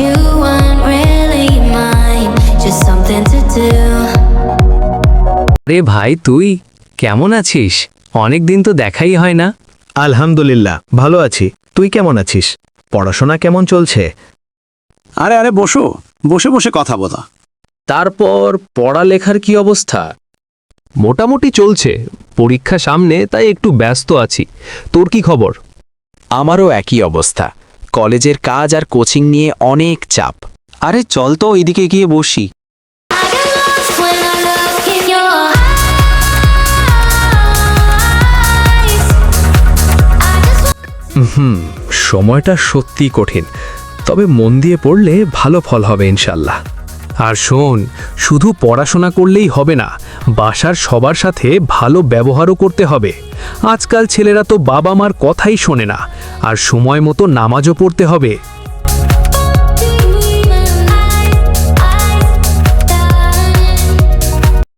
you weren't really mine, just something to do. রে ভাই, তুই কেমন আছিস? অনেক দিন তো দেখাই হয় না। আলহামদুলিল্লাহ ভালো আছি। তুই কেমন আছিস? পড়াশোনা কেমন চলছে? আরে আরে বসো, বসে বসে কথা বলা। তারপর পড়ালেখার কি অবস্থা? মোটামুটি চলছে, পরীক্ষা সামনে, তাই একটু ব্যস্ত আছি। তোর কি খবর? আমারও একই অবস্থা, কলেজের কাজ আর কোচিং নিয়ে অনেক চাপ। আরে চল তো এইদিকে গিয়ে বসি। I get lost when I look in your eyes. I just সময়টা সত্যি কঠিন, তবে মন দিয়ে পড়লে ভালো ফল হবে ইনশাল্লাহ। আর শোন, শুধু পড়াশোনা করলেই হবে না, বাসার সবার সাথে ভালো ব্যবহারও করতে হবে। আজকাল ছেলেরা তো বাবা মার কথাই শোনে না, আর সময় মতো নামাজও পড়তে হবে।